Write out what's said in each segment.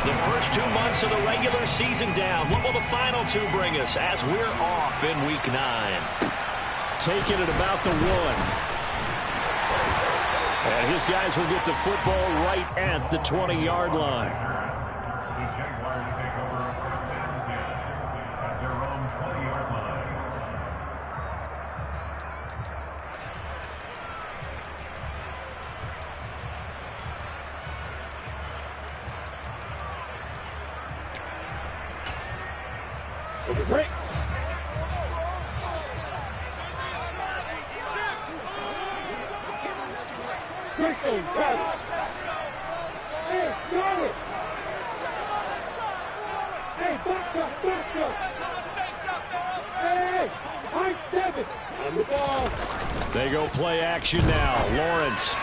The first 2 months of the regular season down. What will the final 2 bring us as we're off in Week 9? Taking it about the 1. And his guys will get the football right at the 20-yard line. The Jaguars take over a first down at their own 20-yard line. Break. They go play action now. Lawrence.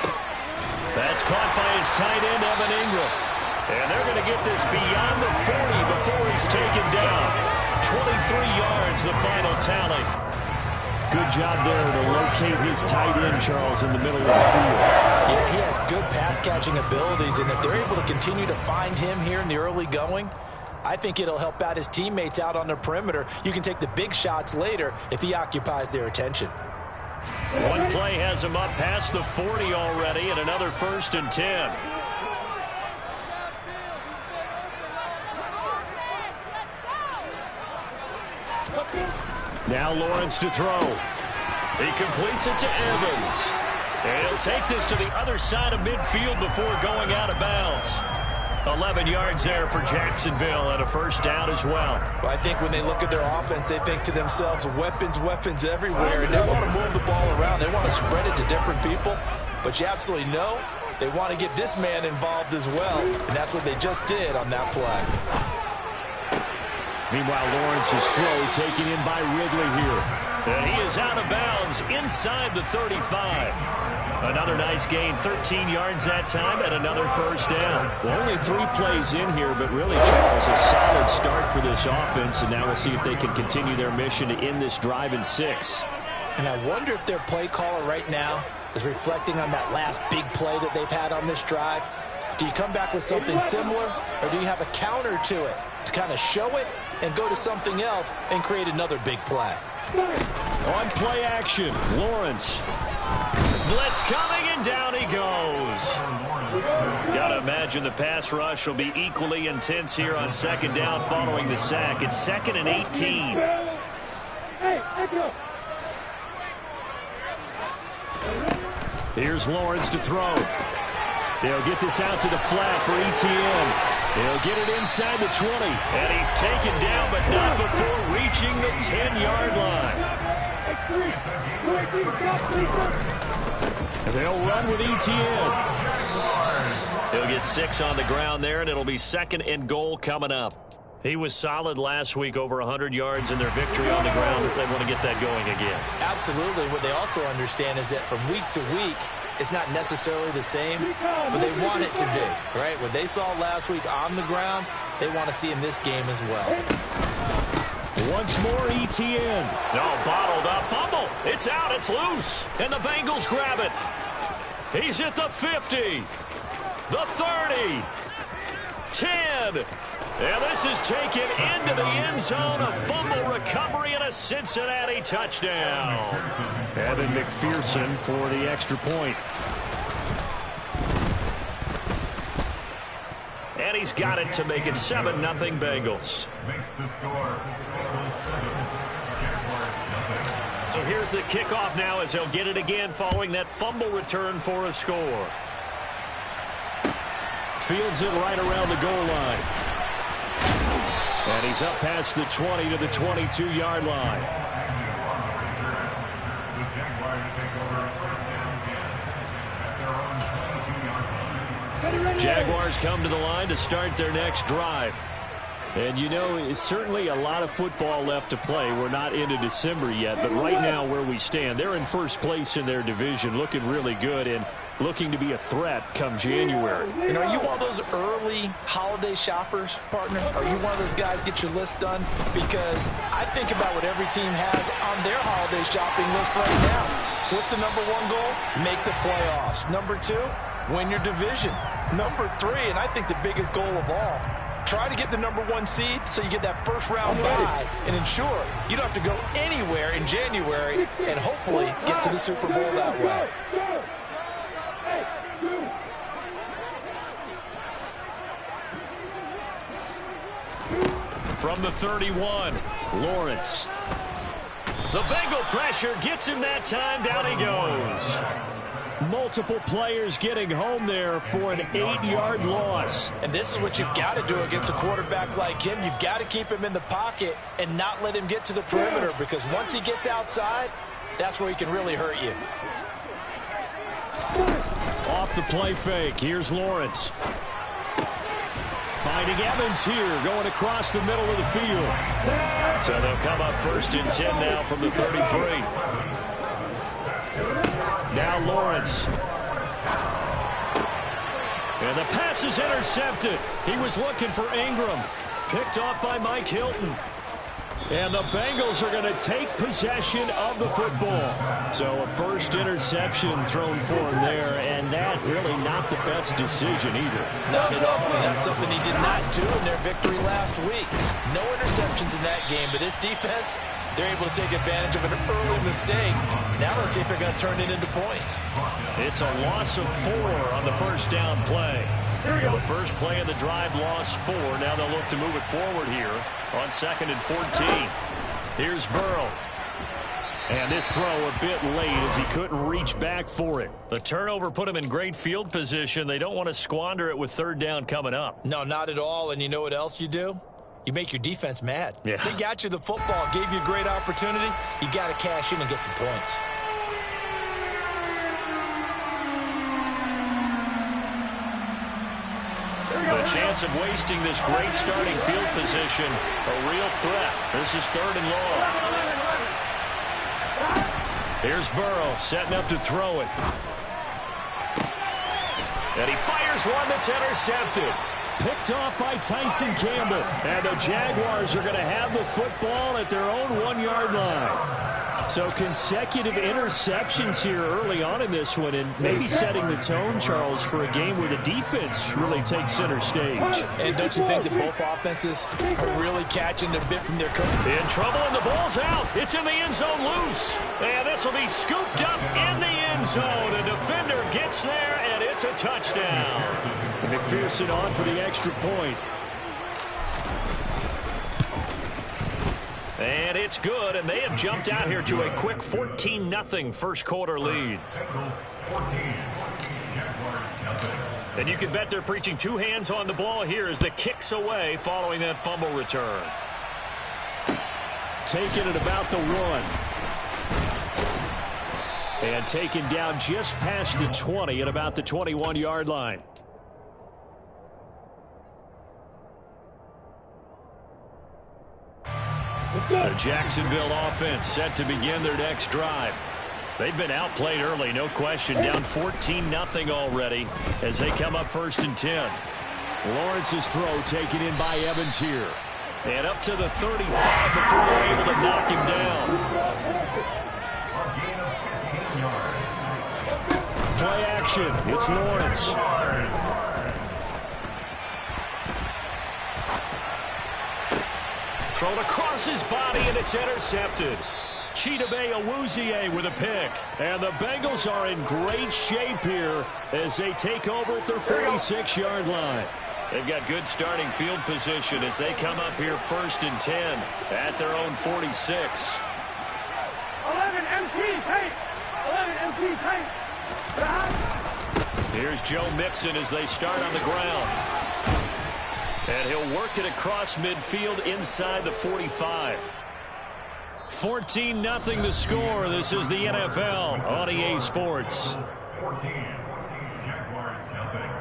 That's caught by his tight end, Evan Ingram. And they're going to get this beyond the 40 before he's taken down. 23 yards, the final tally. Good job there to locate his tight end, Charles, in the middle of the field. Yeah, he has good pass-catching abilities, and if they're able to continue to find him here in the early going, I think it'll help out his teammates out on the perimeter. You can take the big shots later if he occupies their attention. One play has him up past the 40 already, and another 1st and 10. Now Lawrence to throw. He completes it to Evans. And he'll take this to the other side of midfield before going out of bounds. 11 yards there for Jacksonville and a 1st down as well. Well, I think when they look at their offense, they think to themselves, weapons, weapons everywhere, and they want to move the ball around. They want to spread it to different people, but you absolutely know they want to get this man involved as well, and that's what they just did on that play. Meanwhile, Lawrence's throw taken in by Ridley here. And he is out of bounds inside the 35. Another nice gain, 13 yards that time, and another 1st down. Well, only 3 plays in here, but really, Charles, a solid start for this offense, and now we'll see if they can continue their mission to end this drive in 6. And I wonder if their play caller right now is reflecting on that last big play that they've had on this drive. Do you come back with something similar, or do you have a counter to it to kind of show it and go to something else and create another big play? On play action, Lawrence. Blitz coming, and down he goes. Got to imagine the pass rush will be equally intense here on 2nd down following the sack. It's 2nd and 18. Here's Lawrence to throw. They'll get this out to the flat for ETN. They'll get it inside the 20. And he's taken down, but not before reaching the 10-yard line. And they'll run with ETN. He'll get 6 on the ground there, and it'll be 2nd and goal coming up. He was solid last week, over 100 yards in their victory on the ground. They want to get that going again. Absolutely. What they also understand is that from week to week, it's not necessarily the same, but they want it to be, right? What they saw last week on the ground, they want to see in this game as well. Once more, ETN. No, bottled up. Fumble. It's out. It's loose. And the Bengals grab it. He's at the 50. The 30. 10. And this is taken into the end zone. A fumble recovery and a Cincinnati touchdown. Evan McPherson for the extra point. And he's got it to make it 7-0 Bengals. Makes the score Bengals 7, Jaguars nothing. So here's the kickoff now as they'll get it again following that fumble return for a score. Fields it right around the goal line. And he's up past the 20 to the 22-yard line. The Jaguars take over a first down 10 at their own 22-yard line. Jaguars come to the line to start their next drive. And, you know, it's certainly a lot of football left to play. We're not into December yet, but right now where we stand, they're in first place in their division, looking really good and looking to be a threat come January. And are you one of those early holiday shoppers, partner? Are you one of those guys get your list done? Because I think about what every team has on their holiday shopping list right now. What's the number one goal? Make the playoffs. Number two, win your division. Number three, and I think the biggest goal of all, Try to get the #1 seed so you get that first-round bye and ensure you don't have to go anywhere in January and hopefully get to the Super Bowl that way. From the 31, Lawrence. The Bengal pressure gets him that time. Down he goes. Multiple players getting home there for an 8-yard loss. And this is what you've got to do against a quarterback like him. You've got to keep him in the pocket and not let him get to the perimeter, because once he gets outside, that's where he can really hurt you. Off the play fake, here's Lawrence. Finding Evans here, going across the middle of the field. So they'll come up 1st and 10 now from the 33. Now Lawrence. And the pass is intercepted. He was looking for Ingram. Picked off by Mike Hilton. And the Bengals are going to take possession of the football. So a first interception thrown for him there, and that really not the best decision either. Not at all. And that's something he did not do in their victory last week. No interceptions in that game, but this defense, they're able to take advantage of an early mistake. Now let's see if they're going to turn it into points. It's a loss of 4 on the first down play. The first play of the drive lost 4. Now they'll look to move it forward here on 2nd and 14. Here's Burrow. And this throw a bit late as he couldn't reach back for it. The turnover put him in great field position. They don't want to squander it with 3rd down coming up. No, not at all. And you know what else you do? You make your defense mad. Yeah. They got you the football, gave you a great opportunity. You got to cash in and get some points. The chance of wasting this great starting field position, a real threat. This is 3rd and long. Here's Burrow setting up to throw it. And he fires one that's intercepted. Picked off by Tyson Campbell. And the Jaguars are going to have the football at their own 1-yard line. So consecutive interceptions here early on in this one, and maybe setting the tone, Charles, for a game where the defense really takes center stage. And don't you think that both offenses are really catching a bit from their coach? In trouble, and the ball's out. It's in the end zone loose. And this will be scooped up in the end zone. The defender gets there, and it's a touchdown. McPherson on for the extra point. And it's good, and they have jumped out here to a quick 14-0 first quarter lead. And you can bet they're preaching 2 hands on the ball here as the kick's away following that fumble return. Taken at about the 1. And taken down just past the 20 at about the 21-yard line. The Jacksonville offense set to begin their next drive. They've been outplayed early, no question. Down 14-0 already as they come up 1st and 10. Lawrence's throw taken in by Evans here. And up to the 35 before they're able to knock him down. Play action. It's Lawrence. Thrown across his body, and it's intercepted. Chidobe Awuzie with a pick. And the Bengals are in great shape here as they take over at their 46-yard line. They've got good starting field position as they come up here 1st and 10 at their own 46. 11 MP tight. 11 MP tight. Here's Joe Mixon as they start on the ground. And he'll work it across midfield inside the 45. 14-0 the score. This is the NFL on EA Sports. 14. Jaguars nothing.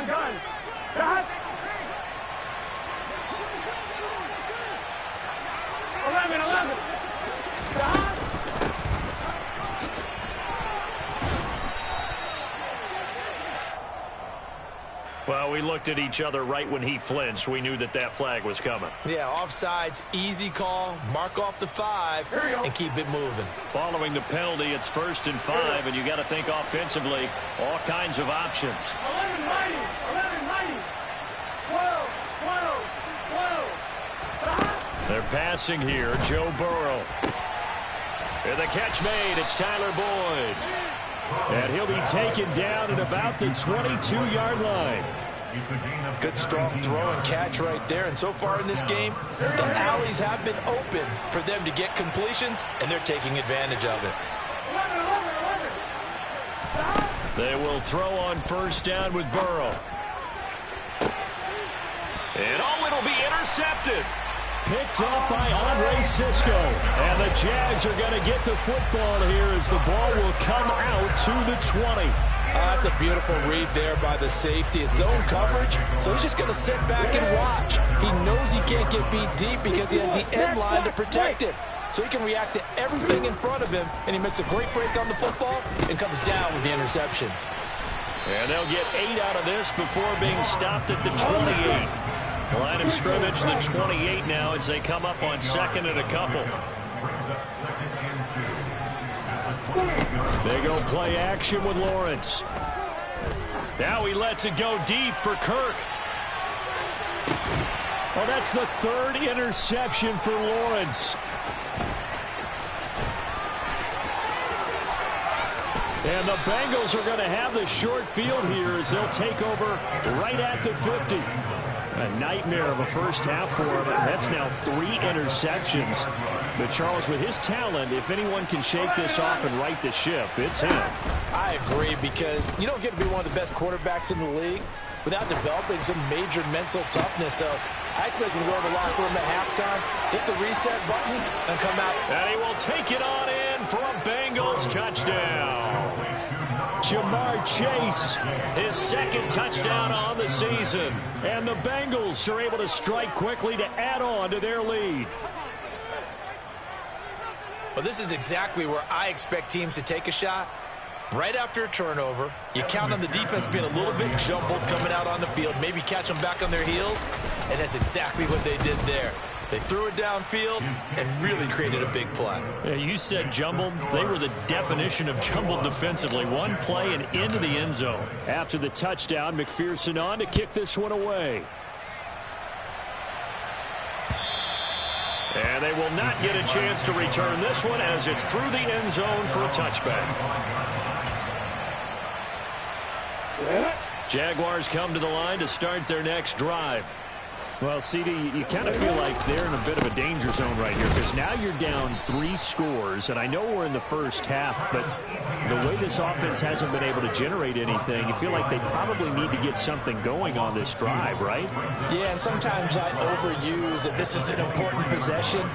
Gun. Stop. 11. Well, we looked at each other right when he flinched. We knew that that flag was coming. Yeah, offsides, easy call, mark off the 5, and keep it moving. Following the penalty, it's 1st and 5, and you got to think offensively, all kinds of options. 11 mighty, 11 mighty, 12, 12, 12. They're passing here, Joe Burrow. And the catch made, it's Tyler Boyd. And he'll be taken down at about the 22-yard line. Good strong throw and catch right there. And so far in this game, the alleys have been open for them to get completions, and they're taking advantage of it. 11, 11. They will throw on 1st down with Burrow. And it'll be intercepted. Picked up by Andre Cisco. And the Jags are going to get the football here as the ball will come out to the 20. That's a beautiful read there by the safety. It's zone coverage, so he's just going to sit back and watch. He knows he can't get beat deep because he has the end line to protect him. So he can react to everything in front of him, and he makes a great break on the football and comes down with the interception. And they'll get 8 out of this before being stopped at the 28. Line of scrimmage, the 28 now as they come up on 2nd and a couple. They go play action with Lawrence. Now he lets it go deep for Kirk. Oh, that's the 3rd interception for Lawrence. And the Bengals are going to have the short field here as they'll take over right at the 50. A nightmare of a first half for him. That's now 3 interceptions. But Charles, with his talent, if anyone can shake this off and right the ship, it's him. I agree, because you don't get to be one of the best quarterbacks in the league without developing some major mental toughness. So I expect him to go to the locker room at halftime, hit the reset button, and come out. And he will take it on in for a Bengals touchdown. Jamar Chase, his 2nd touchdown on the season. And the Bengals are able to strike quickly to add on to their lead. Well, this is exactly where I expect teams to take a shot. Right after a turnover, you count on the defense being a little bit jumbled coming out on the field, maybe catch them back on their heels, and that's exactly what they did there. They threw it downfield and really created a big play. Yeah, you said jumbled. They were the definition of jumbled defensively. One play and into the end zone. After the touchdown, McPherson on to kick this one away. And they will not get a chance to return this one as it's through the end zone for a touchback. Jaguars come to the line to start their next drive. Well, CD, you kind of feel like they're in a bit of a danger zone right here because now you're down 3 scores, and I know we're in the first half, but the way this offense hasn't been able to generate anything, you feel like they probably need to get something going on this drive, right? Yeah, and sometimes I overuse that this is an important possession,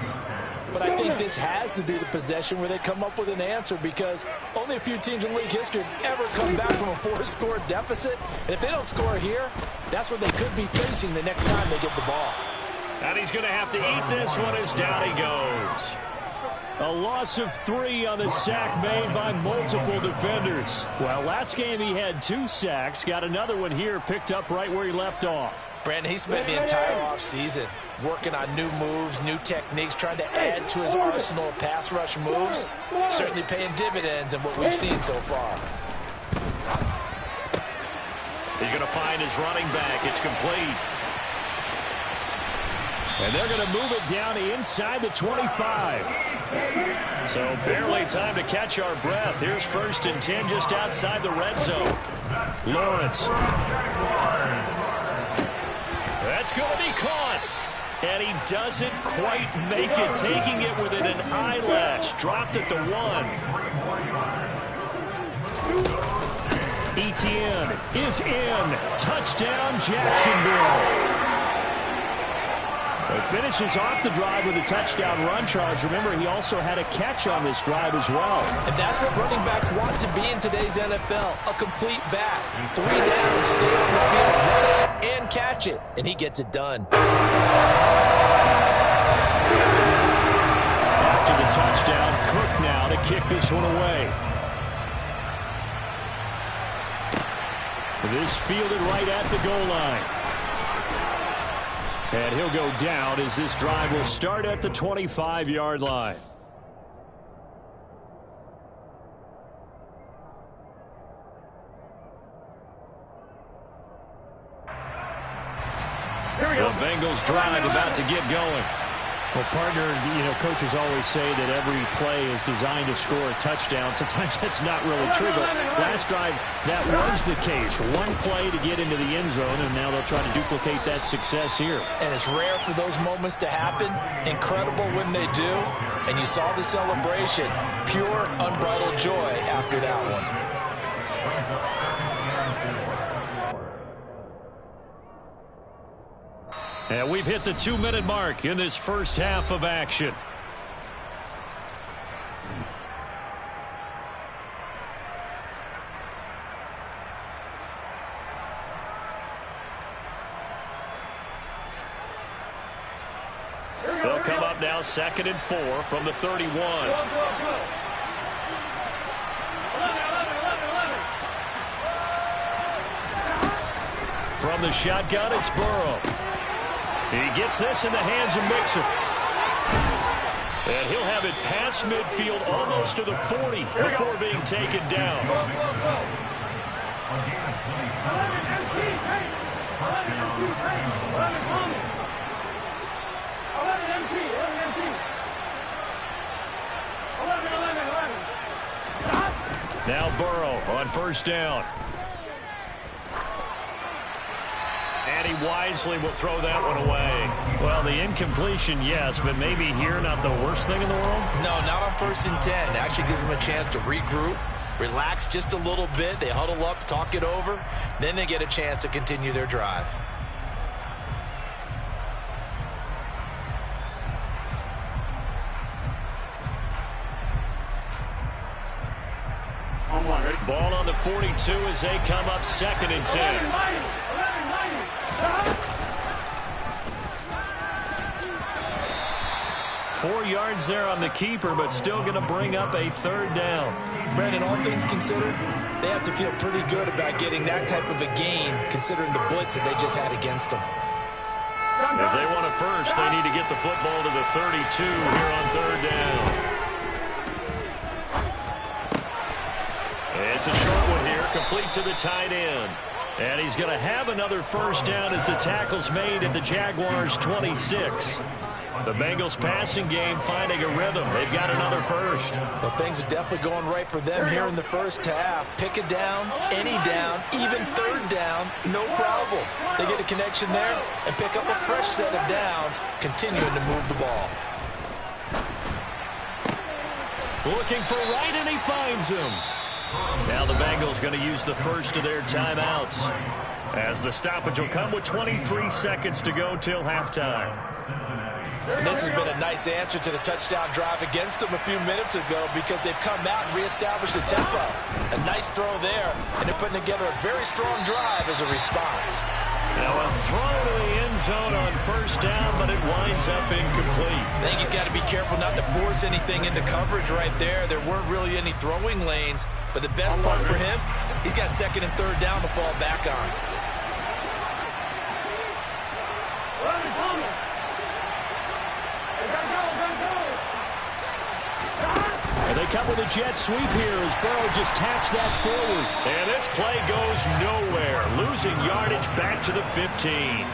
but I think this has to be the possession where they come up with an answer because only a few teams in league history have ever come back from a 4-score deficit. And if they don't score here, that's what they could be facing the next time they get the ball. And he's going to have to eat this one as down he goes. A loss of 3 on the sack made by multiple defenders. Well, last game he had 2 sacks. Got another one here picked up right where he left off. Brandon, he spent the entire offseason working on new moves, new techniques, trying to add to his arsenal of pass rush moves. Certainly paying dividends in what we've seen so far. He's going to find his running back. It's complete. And they're going to move it down to inside the 25. So barely time to catch our breath. Here's 1st and 10 just outside the red zone. Lawrence. That's going to be caught. And he doesn't quite make it, taking it within an eyelash. Dropped at the 1. Etienne is in. Touchdown, Jacksonville. It finishes off the drive with a touchdown run, Charles. Remember, he also had a catch on this drive as well. And that's what running backs want to be in today's NFL, a complete back. 3 down, stay on the field, run it, and catch it. And he gets it done. After the touchdown, Cook now to kick this one away. This fielded right at the goal line. And he'll go down as this drive will start at the 25-yard line. The Bengals drive about to get going. Well, partner, coaches always say that every play is designed to score a touchdown. Sometimes that's not really true, but last drive, that was the case. One play to get into the end zone, and now they'll try to duplicate that success here. And it's rare for those moments to happen. Incredible when they do. And you saw the celebration. Pure, unbridled joy after that one. And we've hit the 2-minute mark in this first half of action. They'll come up now 2nd and 4 from the 31. From the shotgun, it's Burrow. He gets this in the hands of Mixon. And he'll have it past midfield almost to the 40 before being taken down. Now Burrow on first down. And he wisely will throw that one away. Well, the incompletion, yes, but maybe here not the worst thing in the world? No, not on 1st and 10. Actually gives them a chance to regroup, relax just a little bit. They huddle up, talk it over. Then they get a chance to continue their drive. Ball on the 42 as they come up 2nd and 10. 4 yards there on the keeper, but still going to bring up a 3rd down. Brandon, all things considered, they have to feel pretty good about getting that type of a gain, considering the blitz that they just had against them. If they want a first, they need to get the football to the 32 here on 3rd down. It's a short one here, complete to the tight end. And he's going to have another first down as the tackle's made at the Jaguars' 26. The Bengals passing game finding a rhythm. They've got another first. Well, things are definitely going right for them here in the first half. Pick a down, any down, even 3rd down, no problem. They get a connection there and pick up a fresh set of downs, continuing to move the ball. Looking for Wright, and he finds him. Now the Bengals going to use the first of their timeouts, as the stoppage will come with 23 seconds to go till halftime. And this has been a nice answer to the touchdown drive against them a few minutes ago, because they've come out and reestablished the tempo. A nice throw there, and they're putting together a very strong drive as a response. Now a throw to the end zone on first down, but it winds up incomplete. I think he's got to be careful not to force anything into coverage right there. There weren't really any throwing lanes, but the best part for him, he's got 2nd and 3rd down to fall back on. And they come with a jet sweep here as Burrow just taps that forward. And this play goes nowhere, losing yardage back to the 15.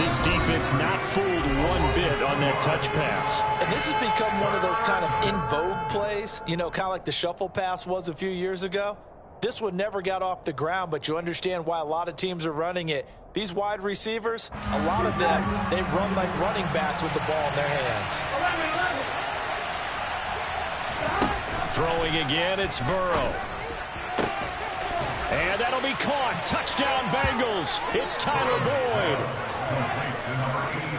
This defense not fooled one bit on that touch pass. And this has become one of those kind of in vogue plays, kind of like the shuffle pass was a few years ago. This one never got off the ground, but you understand why a lot of teams are running it. These wide receivers, a lot of them, they run like running backs with the ball in their hands. Throwing again, it's Burrow. And that'll be caught. Touchdown, Bengals. It's Tyler Boyd.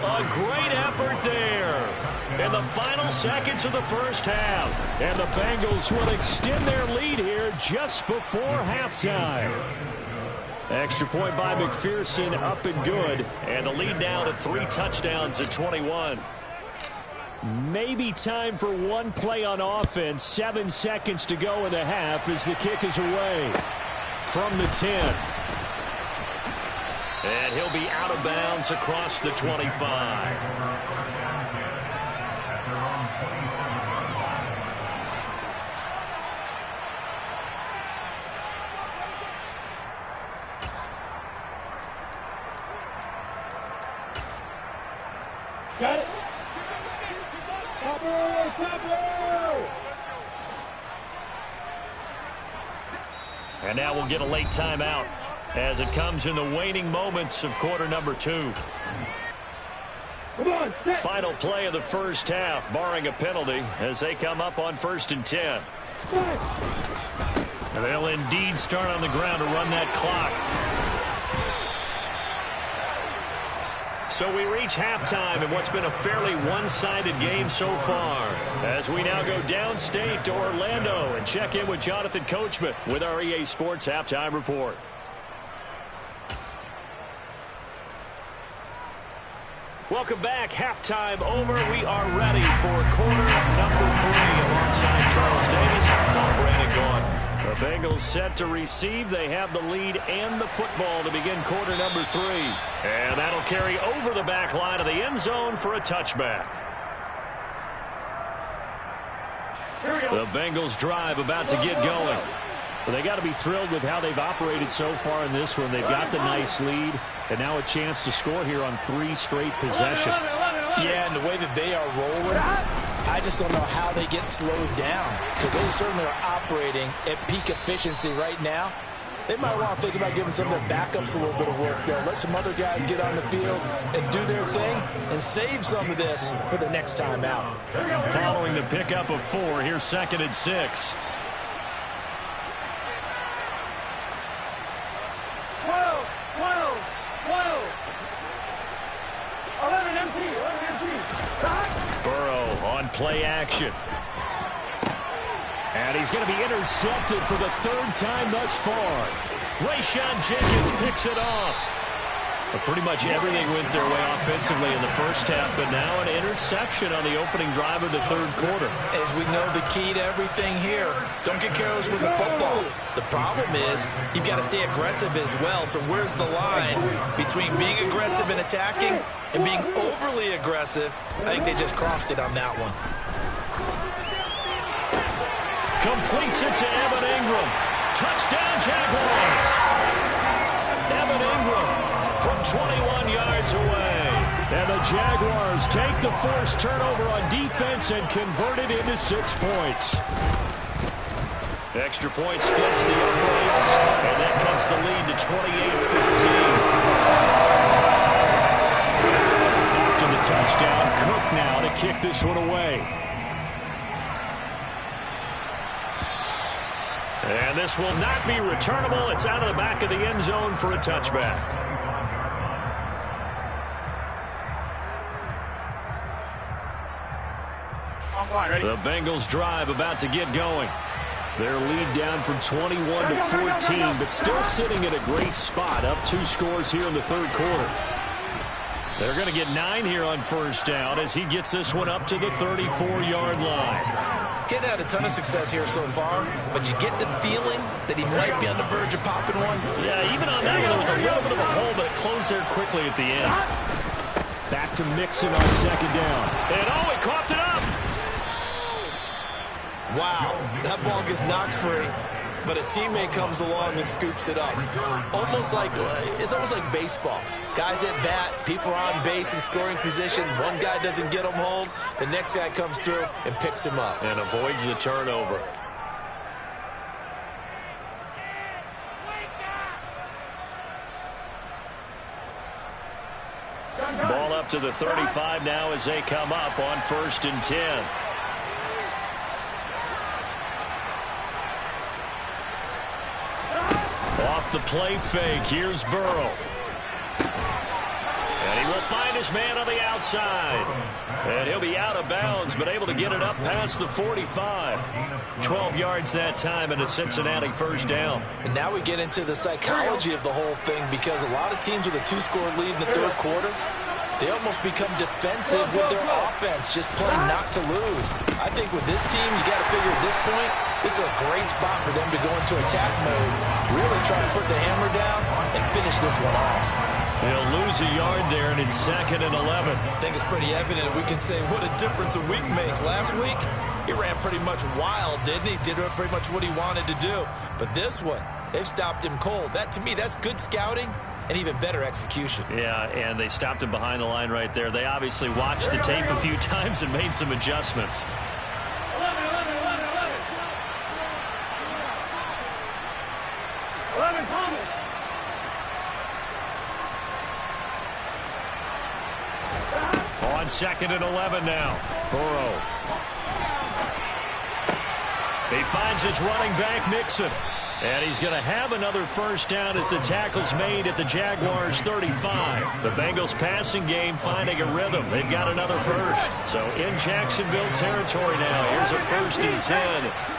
A great effort there in the final seconds of the first half. And the Bengals will extend their lead here just before halftime. Extra point by McPherson, up and good. And the lead now to 3 touchdowns at 21. Maybe time for one play on offense. 7 seconds to go in the half as the kick is away. from the 10. And he'll be out of bounds across the 25. Got it. Cover. And now we'll get a late timeout as it comes in the waning moments of quarter number 2. Come on, set. Final play of the first half, barring a penalty, as they come up on 1st and 10. And they'll indeed start on the ground to run that clock. So we reach halftime in what's been a fairly one-sided game so far, as we now go downstate to Orlando and check in with Jonathan Coachman with our EA Sports Halftime Report. Welcome back. Halftime over. We are ready for quarter number 3 alongside Charles Davis. I'm Brandon Gaudin. The Bengals set to receive. They have the lead and the football to begin quarter number 3. And that'll carry over the back line of the end zone for a touchback. The Bengals drive about to get going. Well, they got to be thrilled with how they've operated so far in this one. They've got the nice lead, and now a chance to score here on 3 straight possessions. Yeah, and the way that they are rolling, I just don't know how they get slowed down, because they certainly are operating at peak efficiency right now. They might want to think about giving some of their backups a little bit of work there. Let some other guys get on the field and do their thing and save some of this for the next time out. Following the pickup of 4, here's 2nd and 6. 11 empty. Burrow on play action. And he's going to be intercepted for the 3rd time thus far. Rayshon Jenkins picks it off. But pretty much everything went their way offensively in the first half, but now an interception on the opening drive of the 3rd quarter. As we know, the key to everything here, don't get careless with the football. The problem is you've got to stay aggressive as well. So where's the line between being aggressive and attacking and being overly aggressive? I think they just crossed it on that one. Completes it to Evan Ingram. Touchdown, Jaguars. Evan Ingram from 21 yards away. And the Jaguars take the forced turnover on defense and convert it into 6 points. Extra point splits the uprights, and that cuts the lead to 28-14. After the touchdown, Cook now to kick this one away. And this will not be returnable. It's out of the back of the end zone for a touchback. The Bengals drive about to get going. Their lead down from 21 to 14, but still sitting at a great spot, up 2 scores here in the 3rd quarter. They're going to get 9 here on 1st down as he gets this one up to the 34-yard line. Getting had a ton of success here so far, but you get the feeling that he might be on the verge of popping one. Yeah, even on that one, there was a little bit of a hole, but it closed there quickly at the end. Back to Mixon on 2nd down. And oh, he coughed it up. Wow, that ball gets knocked free, but a teammate comes along and scoops it up. It's almost like baseball. Guys at bat, people are on base in scoring position. One guy doesn't get him home. The next guy comes through and picks him up. And avoids the turnover. Ball up to the 35 now as they come up on 1st and 10. Off the play fake, here's Burrow. And he will find his man on the outside. And he'll be out of bounds, but able to get it up past the 45. 12 yards that time, and a Cincinnati 1st down. And now we get into the psychology of the whole thing, because a lot of teams with a 2-score lead in the 3rd quarter, They almost become defensive with their offense, just playing not to lose. I think with this team, you got to figure at this point, this is a great spot for them to go into attack mode, really try to put the hammer down and finish this one off. They'll lose a yard there, and it's 2nd and 11. I think it's pretty evident we can say what a difference a week makes. Last week, he ran pretty much wild, didn't he? Did pretty much what he wanted to do. But this one, they've stopped him cold. That, to me, that's good scouting and even better execution. Yeah, and they stopped him behind the line right there. They obviously watched the tape a few times and made some adjustments. 11, Thomas. On 2nd and 11 now. Burrow. He finds his running back, Mixon. And he's going to have another first down as the tackle's made at the Jaguars' 35. The Bengals passing game finding a rhythm. They've got another first. So in Jacksonville territory now. Here's a 1st and 10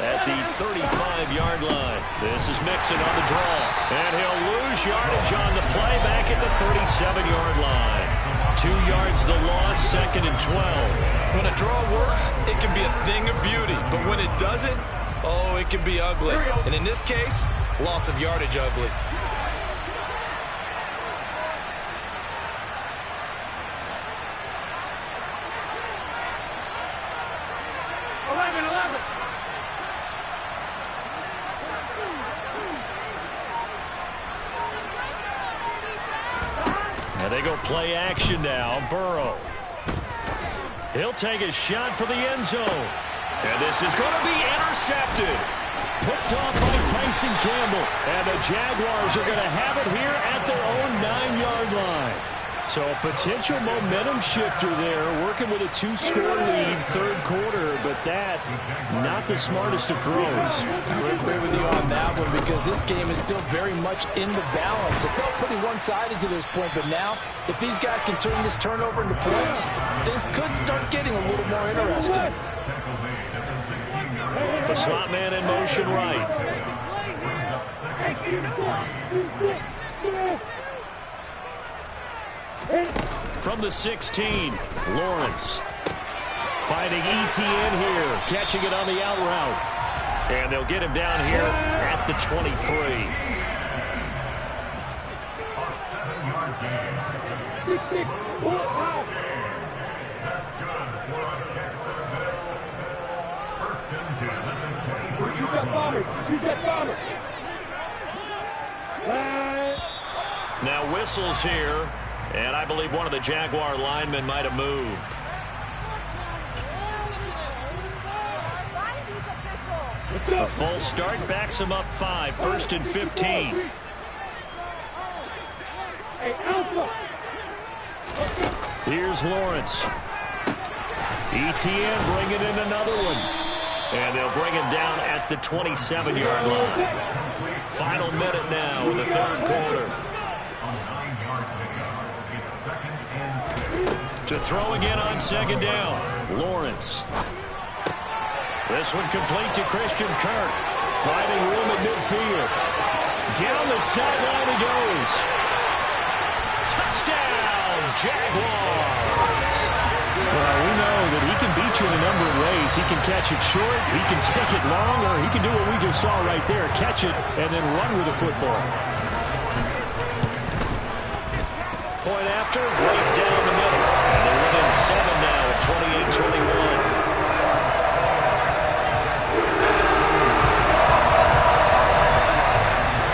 at the 35-yard line. This is Mixon on the draw. And he'll lose yardage on the play back at the 37-yard line. 2 yards the loss, 2nd and 12. When a draw works, it can be a thing of beauty. But when it doesn't, oh, it can be ugly. And in this case, loss of yardage ugly. And they go play action now. Burrow. He'll take a shot for the end zone. And this is going to be intercepted. Picked off by Tyson Campbell. And the Jaguars are going to have it here at their own 9-yard line. So a potential momentum shifter there, working with a 2-score lead, 3rd quarter, but that, not the smartest of throws. I would agree with you on that one because this game is still very much in the balance. It felt pretty one-sided to this point, but now, if these guys can turn this turnover into points, things could start getting a little more interesting. The slot man in motion right. From the 16, Lawrence. Finding ETN here, catching it on the out route. And they'll get him down here at the 23. Now whistles here, and I believe one of the Jaguar linemen might have moved. A full start backs him up 5, 1st and 15. Here's Lawrence. ETN bringing in another one. And they'll bring him down at the 27-yard line. Final minute now in the 3rd quarter. To throw again on 2nd down. Lawrence. This one complete to Christian Kirk. Finding room at midfield. Down the sideline he goes. Touchdown, Jaguars. Well, we know that he can beat you in a number of ways. He can catch it short, he can take it long, or he can do what we just saw right there, catch it and then run with the football. Point after, right down the middle. And they're within 7 now at 28-21.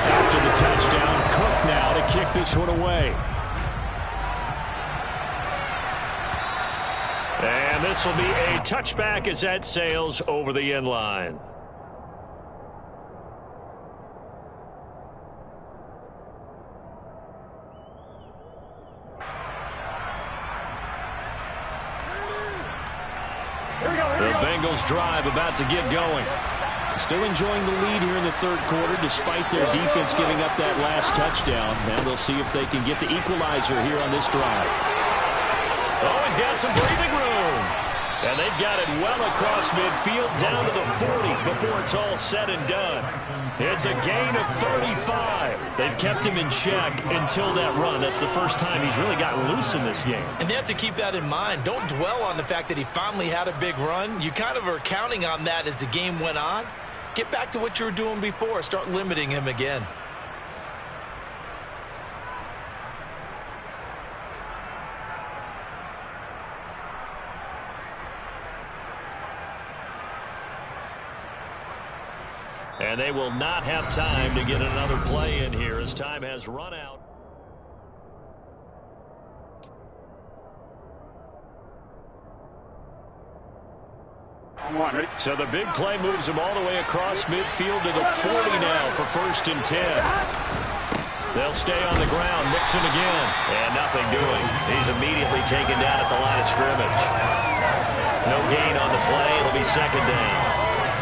After the touchdown, Cook now to kick this one away. And this will be a touchback as that sails over the end line. The Bengals drive about to get going. Still enjoying the lead here in the 3rd quarter despite their defense giving up that last touchdown. Now they'll see if they can get the equalizer here on this drive. Oh, he's got some breathing room. And they've got it well across midfield down to the 40 before it's all said and done. It's a gain of 35. They've kept him in check until that run. That's the first time he's really gotten loose in this game. And they have to keep that in mind. Don't dwell on the fact that he finally had a big run. You kind of are counting on that as the game went on. Get back to what you were doing before. Start limiting him again. And they will not have time to get another play in here as time has run out. So the big play moves him all the way across midfield to the 40 now for 1st and 10. They'll stay on the ground, mix him again, and nothing doing. He's immediately taken down at the line of scrimmage. No gain on the play. It'll be 2nd down.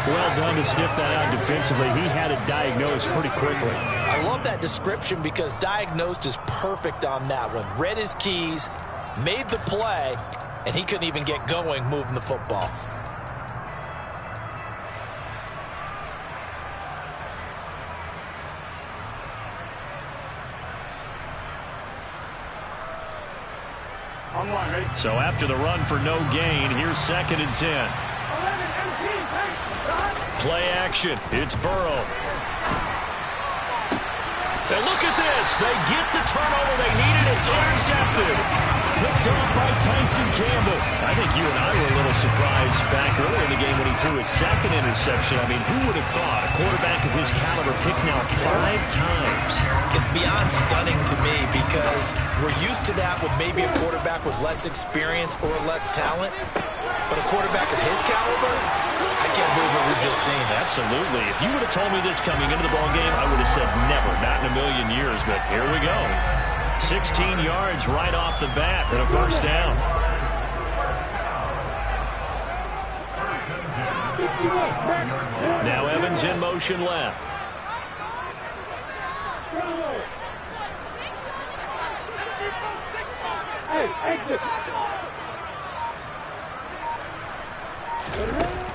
Well done to sniff that out defensively. He had it diagnosed pretty quickly. I love that description because diagnosed is perfect on that one. Read his keys, made the play, and he couldn't even get going moving the football. So after the run for no gain, here's 2nd and 10. Play action. It's Burrow. And look at this. They get the turnover they needed. It's intercepted. Picked off by Tyson Campbell. I think you and I were a little surprised back earlier in the game when he threw his 2nd interception. I mean, who would have thought a quarterback of his caliber picked now 5 times? It's beyond stunning to me because we're used to that with maybe a quarterback with less experience or less talent. But a quarterback of his caliber, I can't believe what we've just seen. Absolutely. If you would have told me this coming into the ballgame, I would have said never, not in a million years. But here we go. 16 yards right off the bat and a 1st down. Now Evans in motion left.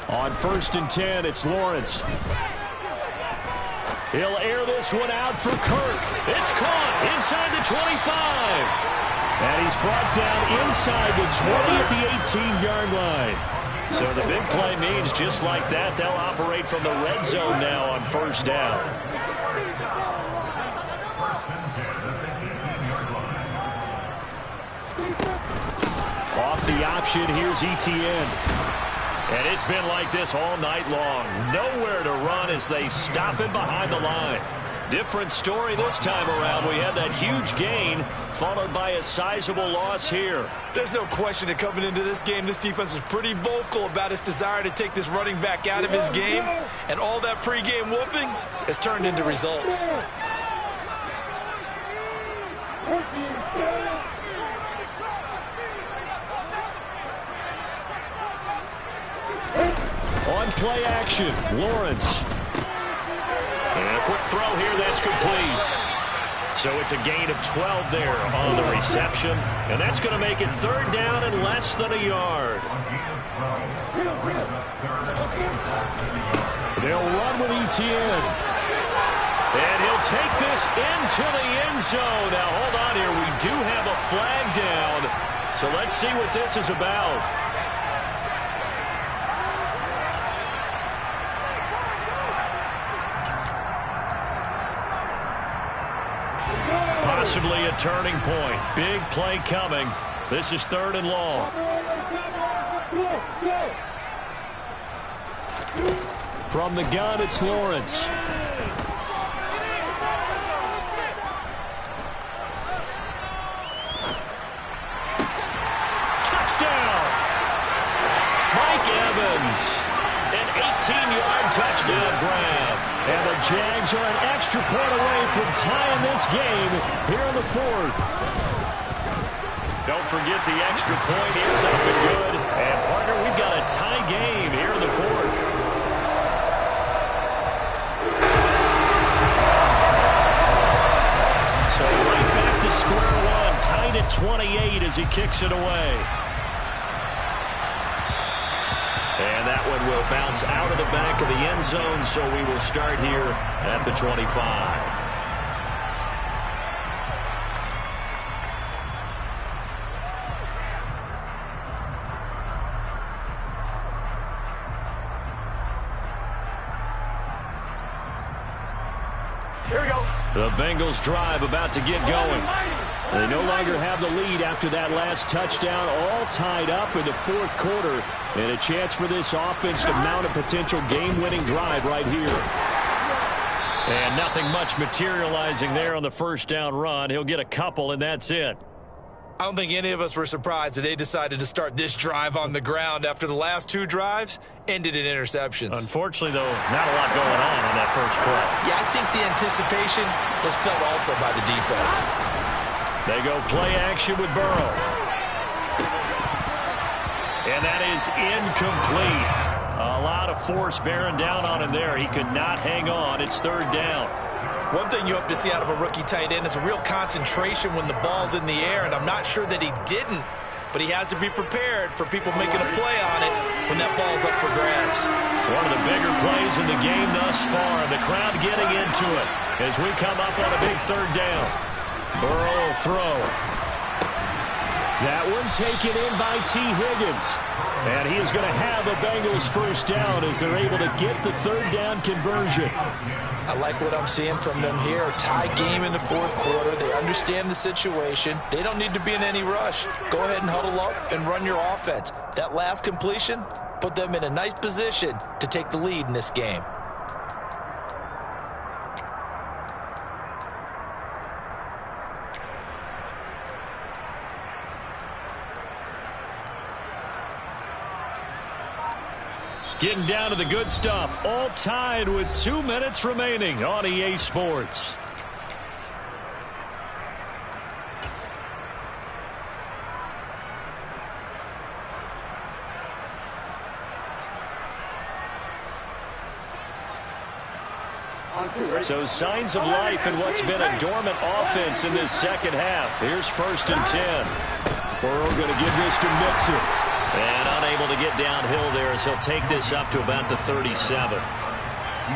On 1st and 10, it's Lawrence. He'll air this one out for Kirk. It's caught inside the 25. And he's brought down inside the 20 at the 18-yard line. So the big play means just like that, they'll operate from the red zone now on 1st down. Off the option, here's Etienne. And it's been like this all night long. Nowhere to run as they stop him behind the line. Different story this time around. We had that huge gain followed by a sizable loss here. There's no question that coming into this game, this defense was pretty vocal about its desire to take this running back out of his game. And all that pregame woofing has turned into results. On play action, Lawrence. And a quick throw here, that's complete. So it's a gain of 12 there on the reception. And that's going to make it 3rd down and less than a yard. They'll run with Etienne. And he'll take this into the end zone. Now, hold on here. We do have a flag down. So let's see what this is about. Possibly a turning point. Big play coming. This is 3rd and long. From the gun, it's Lawrence. Touchdown! Mike Evans. An 18-yard touchdown grab. And the Jags are an extra point away from tying this game here in the 4th. Don't forget the extra point. It's up and good. And, partner, we've got a tie game here in the 4th. So right back to square one. Tied at 28 as he kicks it away. And that one will bounce out of the back of the end zone, so we will start here at the 25. The Bengals drive about to get going. They no longer have the lead after that last touchdown, all tied up in the fourth quarter, and a chance for this offense to mount a potential game-winning drive right here. And nothing much materializing there on the first down run. He'll get a couple, and that's it. I don't think any of us were surprised that they decided to start this drive on the ground after the last two drives ended in interceptions. Unfortunately, though, not a lot going on that first play. Yeah, I think the anticipation was felt also by the defense. They go play action with Burrow. And that is incomplete. A lot of force bearing down on him there. He could not hang on. It's third down. One thing you hope to see out of a rookie tight end is a real concentration when the ball's in the air, and I'm not sure that he didn't, but he has to be prepared for people making a play on it when that ball's up for grabs. One of the bigger plays in the game thus far, the crowd getting into it as we come up on a big third down. Burrow will throw. That one taken in by T. Higgins. And he is going to have a Bengals first down as they're able to get the third down conversion. I like what I'm seeing from them here. A tie game in the fourth quarter. They understand the situation. They don't need to be in any rush. Go ahead and huddle up and run your offense. That last completion put them in a nice position to take the lead in this game. Getting down to the good stuff. All tied with 2 minutes remaining on EA Sports. So signs of life in what's been a dormant offense in this second half. Here's 1st and 10. Burrow going to give this to Mixon. And unable to get downhill there as he'll take this up to about the 37.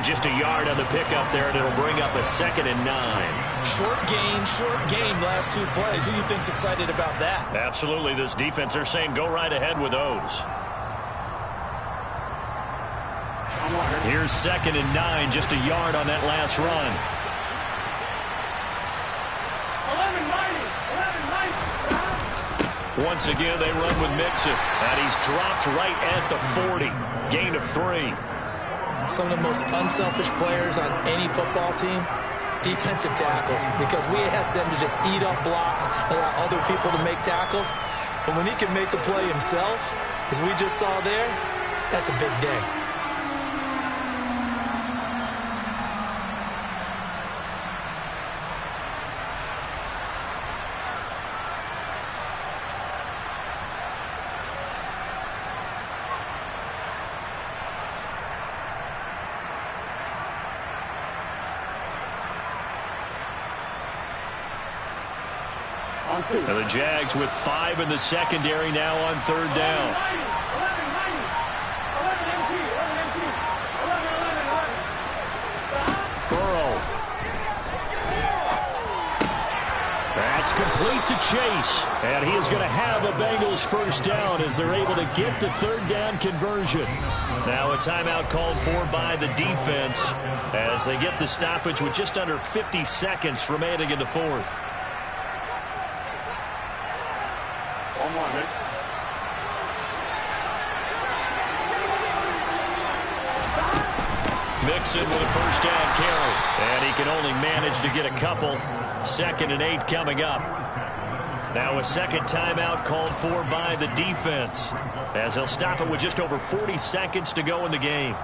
Just a yard on the pickup there, and it'll bring up a 2nd and 9. Short game, last two plays. Who do you think's excited about that? Absolutely, this defense, they're saying go right ahead with those. Here's 2nd and 9, just a yard on that last run. Once again, they run with Mixon, and he's dropped right at the 40. Gain of 3. Some of the most unselfish players on any football team, defensive tackles, because we ask them to just eat up blocks and allow other people to make tackles. But when he can make a play himself, as we just saw there, that's a big day. And the Jags with 5 in the secondary now on third down. Burrow. That's complete to Chase. And he is going to have a Bengals first down as they're able to get the third down conversion. Now a timeout called for by the defense as they get the stoppage with just under 50 seconds remaining in the fourth. Mixon with a first down carry. And he can only manage to get a couple. 2nd and 8 coming up. Now a second timeout called for by the defense as they'll stop it with just over 40 seconds to go in the game.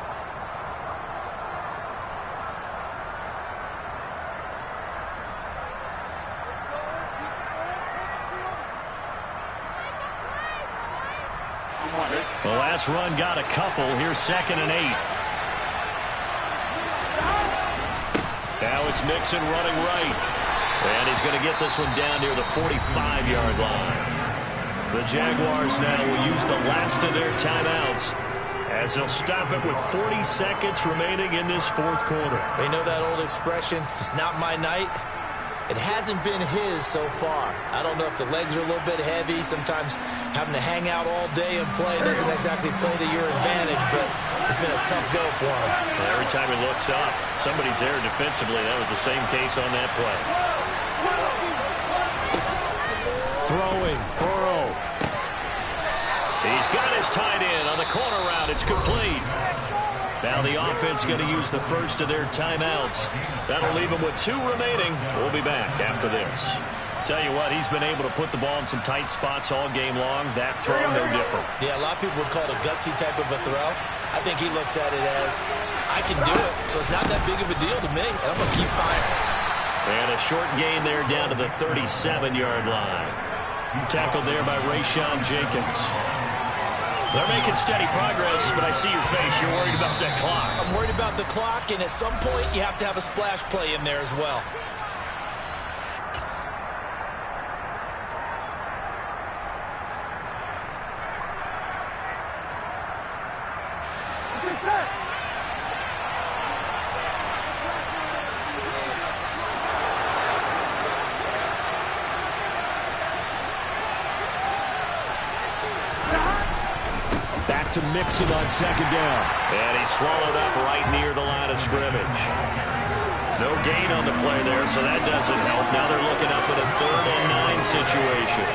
The last run got a couple. Here's 2nd and 8. Now it's Mixon running right. And he's going to get this one down near the 45-yard line. The Jaguars now will use the last of their timeouts as he'll stop it with 40 seconds remaining in this fourth quarter. You know that old expression, it's not my night? It hasn't been his so far. I don't know if the legs are a little bit heavy. Sometimes having to hang out all day and play doesn't exactly play to your advantage, but it's been a tough go for him. Every time he looks up, somebody's there defensively. That was the same case on that play. Throwing, Burrow. He's got his tight end on the corner route. It's complete. Now the offense going to use the first of their timeouts. That'll leave them with 2 remaining. We'll be back after this. Tell you what, he's been able to put the ball in some tight spots all game long. That throw, no different. Yeah, a lot of people would call it a gutsy type of a throw. I think he looks at it as, I can do it, so it's not that big of a deal to me, and I'm going to keep firing. And a short gain there down to the 37-yard line. Tackled there by Rayshon Jenkins. They're making steady progress, but I see your face. You're worried about that clock. I'm worried about the clock, and at some point, you have to have a splash play in there as well. To mix it on second down. And he swallowed up right near the line of scrimmage. No gain on the play there, so that doesn't help. Now they're looking up at a 3rd and 9 situation.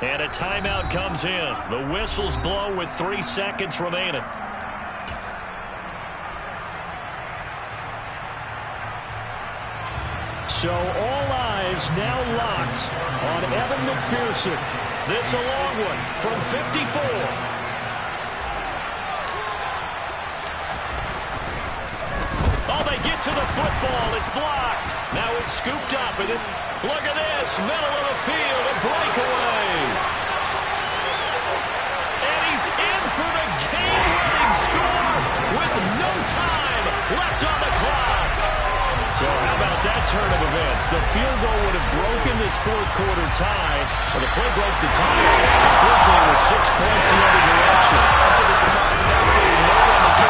And a timeout comes in. The whistles blow with 3 seconds remaining. So all eyes now locked on Evan McPherson. This a long one from 54. Oh, they get to the football. It's blocked. Now it's scooped up. And this, look at this. Middle of the field, a breakaway. And he's in for the game-winning score with no time left on the clock. So how about that turn of events? The field goal would have broken this fourth quarter tie, but the play broke the tie.